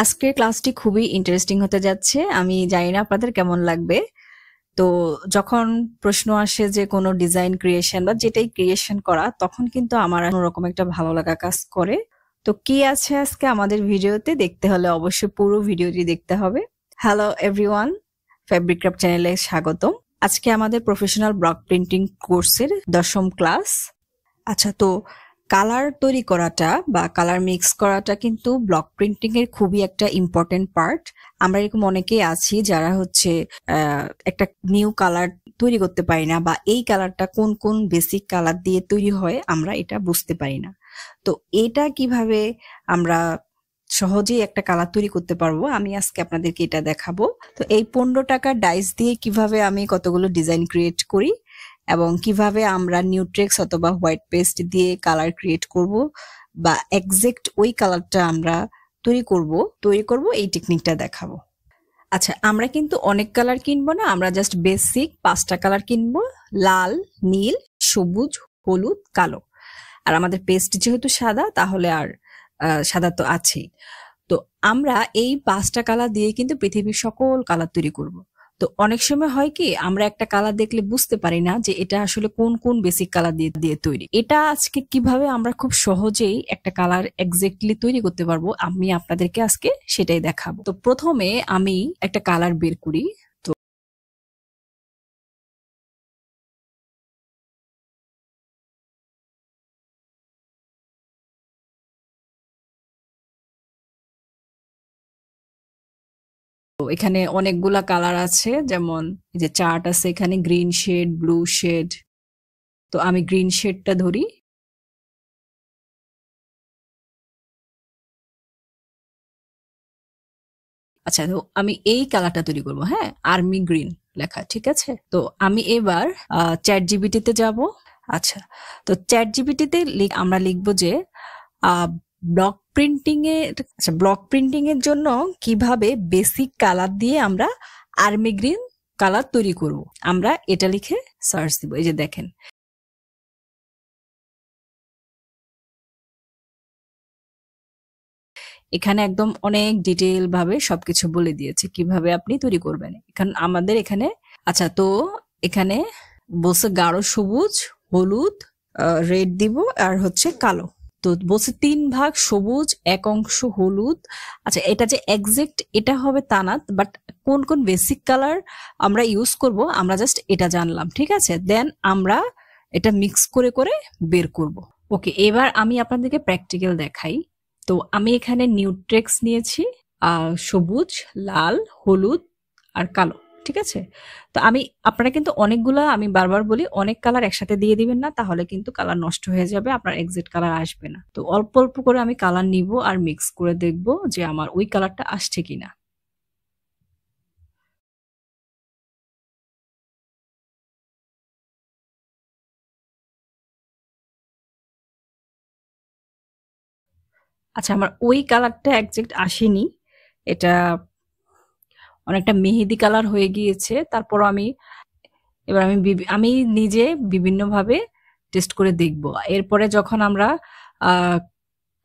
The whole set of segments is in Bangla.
আজকের ক্লাসটি খুবই ইন্টারেস্টিং হতে যাচ্ছে। আমি জানি না আপনাদের কেমন লাগবে। তো যখন প্রশ্ন আসে যে কোনো ডিজাইন ক্রিয়েশন বা যেটাই ক্রিয়েশন করা, তখন কিন্তু আমার অন্যরকম একটা ভালো লাগা কাজ করে। তো কি আছে আজকে আমাদের ভিডিওতে দেখতে হলে অবশ্যই পুরো ভিডিওটি দেখতে হবে। হ্যালো এভরিওয়ান, ফ্যাব্রিক ক্রাফট চ্যানেলে স্বাগতম। আজকে আমাদের প্রফেশনাল ব্লক প্রিন্টিং কোর্সের 10ম ক্লাস। আচ্ছা, তো কালার তৈরি করাটা বা কালার মিক্স করাটা কিন্তু ব্লক প্রিন্টিং এর খুবই একটা ইম্পর্টেন্ট পার্ট। আমরা এরকম অনেকেই আছি যারা হচ্ছে একটা নিউ কালার তৈরি করতে পারি না, বা এই কালারটা কোন কোন বেসিক কালার দিয়ে তৈরি হয় আমরা এটা বুঝতে পারি না। তো এটা কিভাবে আমরা সহজেই একটা কালার তৈরি করতে পারবো, আমি আজকে আপনাদেরকে এটা দেখাবো। তো এই 15 টাকার ডাইস দিয়ে কিভাবে আমি কতগুলো ডিজাইন ক্রিয়েট করি এবং কিভাবে আমরা নিউট্রেক্স অথবা হোয়াইট পেস্ট দিয়ে কালার ক্রিয়েট করব বা এক্সাক্ট ওই কালারটা আমরা তৈরি করব এই টেকনিকটা দেখাবো। আচ্ছা, আমরা কিন্তু অনেক কালার কিনবো না, আমরা জাস্ট বেসিক 5টা কালার কিনবো: লাল, নীল, সবুজ, হলুদ, কালো। আর আমাদের পেস্ট যেহেতু সাদা, তাহলে আর সাদা তো আছেই। তো আমরা এই 5টা কালার দিয়ে কিন্তু পৃথিবীর সকল কালার তৈরি করব। তো অনেক সময় হয় কি, আমরা একটা কালার দেখলে বুঝতে পারি না যে এটা আসলে কোন কোন বেসিক কালার দিয়ে দিয়ে তৈরি। এটা আজকে কিভাবে আমরা খুব সহজেই একটা কালার এক্স্যাক্টলি তৈরি করতে পারবো, আমি আপনাদেরকে আজকে সেটাই দেখাবো। তো প্রথমে আমি একটা কালার বের করি। তো এখানে অনেকগুলা কালার আছে, যেমন এই যে চার্ট আছে, এখানে গ্রিন শেড, ব্লু শেড। তো আমি গ্রিন শেডটা ধরি। আচ্ছা, তো আমি এই কালারটা তৈরি করব। হ্যাঁ, আর্মি গ্রিন লেখা, ঠিক আছে। তো আমি এবার চ্যাট জিপিটিতে যাব। আচ্ছা, তো চ্যাট জিপিটিতে আমরা লিখবো যে ব্লক প্রিন্টিং এ, আচ্ছা, ব্লক প্রিন্টিং এর জন্য কিভাবে বেসিক কালার দিয়ে আমরা আর্মি গ্রিন কালার তৈরি করব, আমরা এটা লিখে সার্চ দিব। এই যে দেখেন, এখানে একদম অনেক ডিটেইল ভাবে সবকিছু বলে দিয়েছে কিভাবে আপনি তৈরি করবেন। আমাদের এখানে, আচ্ছা, তো এখানে বলছে গাঢ় সবুজ, হলুদ, রেড দিব, আর হচ্ছে কালো। তো বলছে 3 ভাগ সবুজ, 1 অংশ হলুদ। আচ্ছা, এটা যে এক্সাক্ট এটা হবে তা না, বাট কোন কোন বেসিক কালার আমরা ইউজ করব আমরা জাস্ট এটা জানলাম, ঠিক আছে। দেন আমরা এটা মিক্স করে করে বের করব। ওকে, এবার আমি আপনাদেরকে প্র্যাকটিক্যাল দেখাই। তো আমি এখানে নিউট্রেক্স নিয়েছি, সবুজ, লাল, হলুদ আর কালো, ঠিক আছে। তো আপনারা কিন্তু অনেকগুলা, আমি বারবার বলি, অনেক কালার একসাথে দিয়ে দিবেন না, তাহলে কিন্তু কালার নষ্ট হয়ে যাবে, আপনার এক্সাক্ট কালার আসবে না। তো অল্প অল্প করে আমি কালার নিব আর মিক্স করে দেখব যে আমার ওই কালারটা আসছে কিনা। আচ্ছা, আমার ওই কালারটা একজ্যাক্ট আসেনি, এটা অনেকটা মেহেদি কালার হয়ে গিয়েছে। তারপর এবার আমি নিজে বিভিন্নভাবে টেস্ট করে দেখব। এরপরে যখন আমরা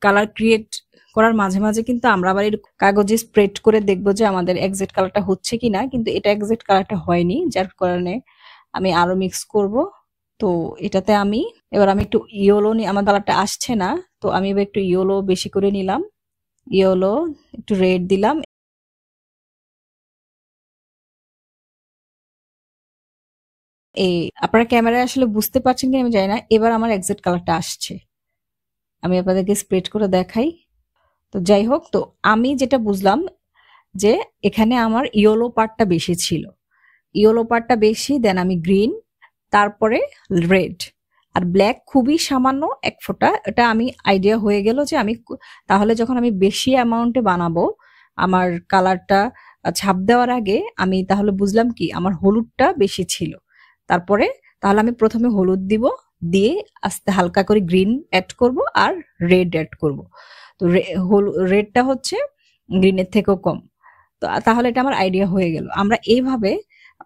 কালার ক্রিয়েট করার মাঝে মাঝে কিন্তু আমরা আবার কাগজে স্প্রেড করে দেখব যে আমাদের এক্সাক্ট কালারটা হচ্ছে কিনা, কিন্তু এটা এক্সাক্ট কালারটা হয়নি, যার কারণে আমি আরো মিক্স করব। তো এটাতে এবার আমি একটু ইয়েলো আমার কালারটা আসছে না, তো আমি এবার একটু ইয়েলো বেশি করে নিলাম, ইয়েলো, একটু রেড দিলাম। এই আপনারা ক্যামেরায় আসলে বুঝতে পারছেন কি আমি জানি না, এবার আমার এক্সাক্ট কালারটা আসছে। আমি আপনাদেরকে স্প্রেড করে দেখাই। তো যাই হোক, তো আমি যেটা বুঝলাম যে এখানে আমার ইয়েলো পার্টটা বেশি ছিল, ইয়েলো পার্টটা বেশি, দেন আমি গ্রিন, তারপরে রেড আর ব্ল্যাক খুবই সামান্য 1 ফোঁটা। এটা আমি আইডিয়া হয়ে গেল যে তাহলে যখন আমি বেশি অ্যামাউন্টে বানাবো আমার কালারটা ছাপ দেওয়ার আগে, আমি তাহলে বুঝলাম কি আমার হলুদটা বেশি ছিল। তারপরে তাহলে আমি প্রথমে হলুদ দিব, দিয়ে আস্তে হালকা করে গ্রিন অ্যাড করব আর রেড অ্যাড করব। তো রেডটা হচ্ছে গ্রিনের থেকেও কম। তো তাহলে এটা আমার আইডিয়া হয়ে গেল। আমরা এইভাবে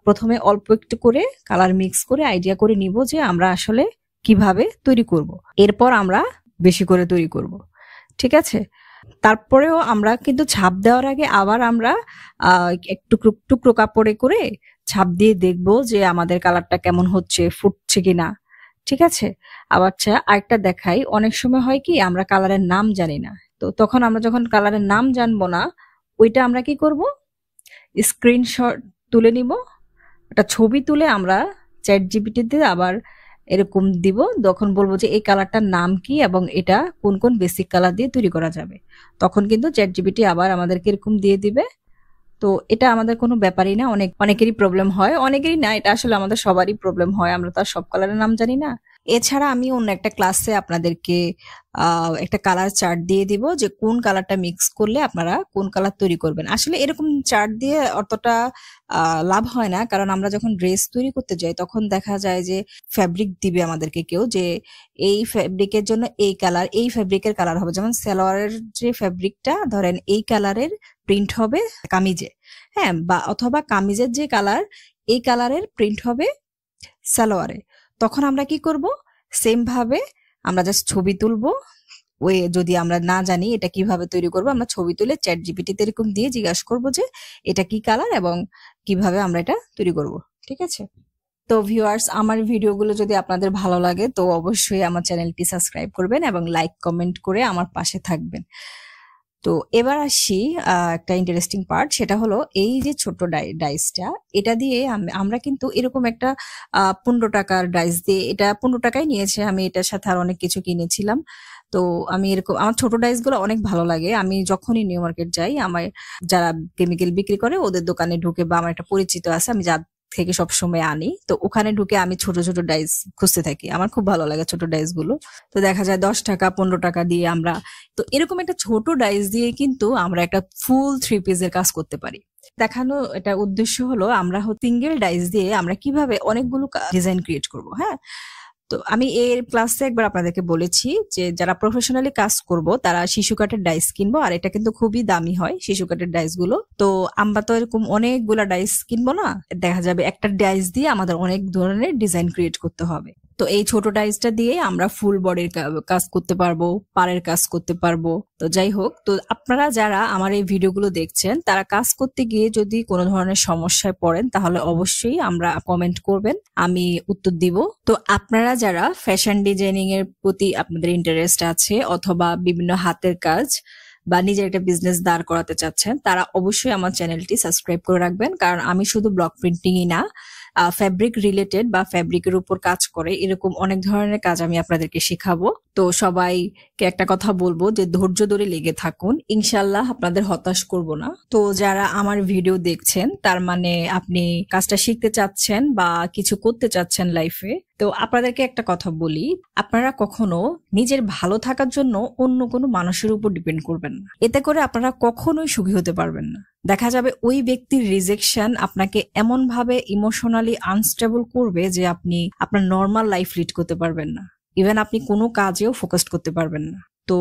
প্রথমে অল্প একটু করে কালার মিক্স করে আইডিয়া করে নিব যে আমরা আসলে কিভাবে তৈরি করব, এরপর আমরা বেশি করে তৈরি করব, ঠিক আছে। তারপরেও আমরা কিন্তু ছাপ দেওয়ার আগে আবার আমরা একটু টুকরো টুকরো কাপড়ে করে ছাপ দিয়ে দেখবো যে আমাদের কালারটা কেমন হচ্ছে, ফুটছে কিনা। ঠিক আছে? আবার আরেকটা দেখাই, অনেক সময় হয় কি আমরা কালারের নাম জানি না। তো তখন আমরা যখন কালারের নাম জানবো না, ওইটা আমরা কি করব, স্ক্রিনশট তুলে নিব, একটা ছবি তুলে আমরা চ্যাট জিপিটিতে আবার এরকম দিব, তখন বলবো যে এই কালারটার নাম কি এবং এটা কোন কোন বেসিক কালার দিয়ে তৈরি করা যাবে। তখন কিন্তু চ্যাট জিপিটি আবার আমাদেরকে এরকম দিয়ে দিবে। তো এটা আমাদের কোনো ব্যাপারই না। অনেকেরই প্রবলেম হয়, অনেকেরই না, এটা আসলে আমাদের সবারই প্রবলেম হয়, আমরা তো আর সব কালারের নাম জানি না। এছাড়া আমি অন্য একটা ক্লাসে আপনাদেরকে একটা কালার চার্ট দিয়ে দিব যে কোন কালারটা মিক্স করলে আপনারা কোন কালার তৈরি করবেন। আসলে এরকম চার্ট দিয়ে অতটা লাভ হয় না, কারণ আমরা যখন ড্রেস তৈরি করতে যাই তখন দেখা যায় যে ফ্যাব্রিক দিবে আমাদেরকে কেউ, যে এই ফ্যাব্রিকের জন্য এই কালার, এই ফ্যাব্রিকের কালার হবে, যেমন সালোয়ারের যে ফ্যাব্রিকটা ধরেন এই কালারের প্রিন্ট হবে কামিজে, হ্যাঁ, বা অথবা কামিজের যে কালার এই কালারের প্রিন্ট হবে সালোয়ারে। তখন আমরা কি করব, সেম ভাবে আমরা জাস্ট ছবি তুলবো। ওই যদি আমরা না জানি এটা কিভাবে তৈরি করবো, আমরা ছবি তুলে চ্যাট জিপিটিতে এরকম দিয়ে জিজ্ঞাসা করবো যে এটা কি কালার এবং কিভাবে আমরা এটা তৈরি করব। ঠিক আছে? তো ভিউয়ার্স, আমার ভিডিওগুলো যদি আপনাদের ভালো লাগে তো অবশ্যই আমার চ্যানেলটি সাবস্ক্রাইব করবেন এবং লাইক কমেন্ট করে আমার পাশে থাকবেন। তো এবার আসি একটা ইন্টারেস্টিং পার্ট, সেটা হলো এই যে ছোট ডাইসটা, এটা দিয়ে আমরা কিন্তু এরকম একটা 15 টাকার ডাইস দিয়ে, এটা 15 টাকায় নিয়েছে, আমি এটার সাথে আর অনেক কিছু কিনেছিলাম। তো আমি এরকম আমার ছোট ডাইস গুলো অনেক ভালো লাগে। আমি যখনই নিউ মার্কেট যাই, আমার যারা কেমিক্যাল বিক্রি করে ওদের দোকানে ঢুকে বা আমার একটা পরিচিত আছে, আমি যা থেকে সবসময় আনি, তো ওখানে ঢুকে আমি ছোট ছোট ডাইস খুঁজতে থাকি, আমার খুব ভালো লাগে ছোট ডাইস গুলো। তো দেখা যায় 10 টাকা 15 টাকা দিয়ে আমরা, তো এরকম একটা ছোট ডাইস দিয়ে কিন্তু আমরা একটা ফুল 3 পিসের কাজ করতে পারি। দেখানো এটা উদ্দেশ্য হলো আমরা সিঙ্গেল ডাইস দিয়ে আমরা কিভাবে অনেকগুলো ডিজাইন ক্রিয়েট করব। হ্যাঁ, তো আমি এর ক্লাসে একবার আপনাদেরকে বলেছি যে যারা প্রফেশনালি কাজ করব তারা শিশু কাঠের ডাইস কিনবো, আর এটা কিন্তু খুবই দামি হয় শিশু কাঠের ডাইস গুলো। তো আমরা তো এরকম অনেকগুলা ডাইস কিনবো না, দেখা যাবে একটা ডাইস দিয়ে আমাদের অনেক ধরনের ডিজাইন ক্রিয়েট করতে হবে। তো এই ছোট ডাইসটা দিয়ে আমরা ফুল বডির কাজ করতে পারবো, পাড়ের কাজ করতে পারবো। তো যাই হোক, তো আপনারা যারা আমার এই ভিডিওগুলো দেখছেন তারা কাজ করতে গিয়ে যদি কোনো ধরনের সমস্যায় পড়েন তাহলে অবশ্যই আমরা কমেন্ট করবেন, আমি উত্তর দিব। তো আপনারা যারা ফ্যাশন ডিজাইনিং এর প্রতি আপনাদের ইন্টারেস্ট আছে অথবা বিভিন্ন হাতের কাজ বা নিজের একটা বিজনেস দাঁড় করাতে চাচ্ছেন, তারা অবশ্যই আমার চ্যানেলটি সাবস্ক্রাইব করে রাখবেন, কারণ আমি শুধু ব্লক প্রিন্টিংই না, ফ্যাব্রিক রিলেটেড বা ফ্যাব্রিকের উপর কাজ করে এরকম অনেক ধরনের কাজ আমি আপনাদেরকে শেখাবো। তো সবাইকে একটা কথা বলবো যে ধৈর্য ধরে লেগে থাকুন, ইনশাল্লাহ আপনাদের হতাশ করব না। তো যারা আমার ভিডিও দেখছেন তার মানে আপনি কাজটা শিখতে চাচ্ছেন বা কিছু করতে চাচ্ছেন লাইফে। তো আপনাদেরকে একটা কথা বলি, আপনারা কখনো নিজের ভালো থাকার জন্য অন্য কোনো মানুষের উপর ডিপেন্ড করবেন না, এতে করে আপনারা কখনোই সুখী হতে পারবেন না। দেখা যাবে ওই ব্যক্তির রিজেকশন আপনাকে এমন ভাবে ইমোশনালি আনস্টেবল করবে যে আপনি আপনার নর্মাল লাইফ লিড করতে পারবেন না, ইভেন আপনি কোনো কাজেও ফোকাস করতে পারবেন না। তো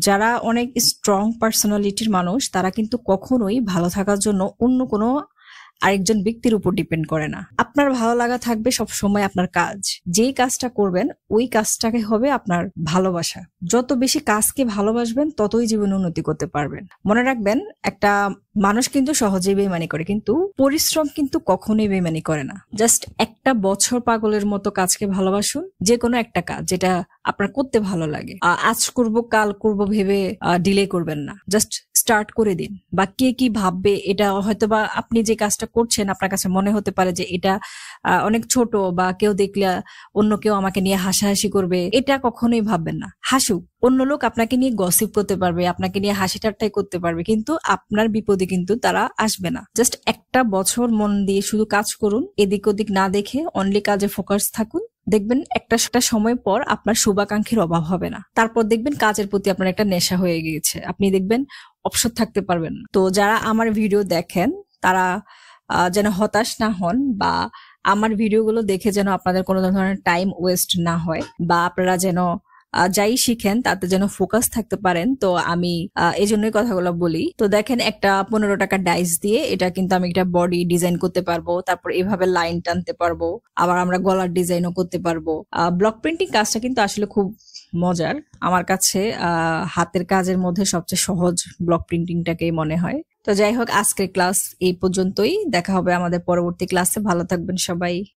যারা অনেক স্ট্রং পার্সোনালিটির মানুষ তারা কিন্তু কখনোই ভালো থাকার জন্য অন্য কোনো আরেকজন ব্যক্তির উপর ডিপেন্ড করে না। আপনার ভালো লাগা থাকবে সব সময় আপনার কাজ, যেই কাজটা করবেন ওই কাজটাকে হবে আপনার ভালোবাসা। যত বেশি কাজকে ভালোবাসবেন ততই জীবনে উন্নতি করতে পারবেন। মনে রাখবেন, একটা মানুষ কিন্তু সহজেই বেইমানি করে, কিন্তু পরিশ্রম কিন্তু কখনোই বেইমানি করে না। জাস্ট একটা বছর পাগলের মতো কাজকে ভালোবাসুন, যে কোনো একটা কাজ যেটা আপনার করতে ভালো লাগে। আজ করব কাল করব ভেবে ডিলে করবেন না, জাস্ট স্টার্ট করে দিন। বা কে কি ভাববে, এটা হয়তো বা আপনি যে কাজটা করছেন আপনার কাছে মনে হতে পারে যে এটা অনেক ছোট, বা কেউ দেখলে অন্য কেউ আমাকে নিয়ে হাসাহাসি করবে, এটা কখনোই ভাববেন না। হাসুক, অন্য লোক আপনাকে নিয়ে গসিপ করতে পারবে, আপনাকে নিয়ে হাসি ঠাট্টাই করতে পারবে, কিন্তু আপনার বিপদে কিন্তু তারা আসবে না। জাস্ট একটা বছর মন দিয়ে শুধু কাজ করুন, এদিক ওদিক না দেখে অনলি কাজে ফোকাস থাকুন। দেখবেন একটা সময় পর আপনার শুভাকাঙ্ক্ষীর অভাব হবে না। তারপর দেখবেন কাজের প্রতি আপনার একটা নেশা হয়ে গিয়েছে, আপনি দেখবেন অবসর থাকতে পারবেন না। তো যারা আমার ভিডিও দেখেন তারা যেন হতাশ না হন, বা আমার ভিডিওগুলো দেখে যেন আপনাদের কোনো ধরনের টাইম ওয়েস্ট না হয়, বা আপনারা যেন যাই শিখেন তাতে যেন ফোকাস থাকতে পারেন। তো আমি এই জন্যই কথাগুলো বলি। তো দেখেন, একটা 15 টাকা ডাইস দিয়ে এটা কিন্তু আমি একটা বডি ডিজাইন করতে পারবো, তারপর এভাবে লাইন টানতে পারবো, আবার আমরা গলার ডিজাইনও করতে পারবো। ব্লক প্রিন্টিং কাজটা কিন্তু আসলে খুব মজার। আমার কাছে হাতের কাজের মধ্যে সবচেয়ে সহজ ব্লক প্রিন্টিংটাকেই মনে হয়। তো যাই হোক, আজকের ক্লাস এই পর্যন্তই। দেখা হবে আমাদের পরবর্তী ক্লাসে। ভালো থাকবেন সবাই।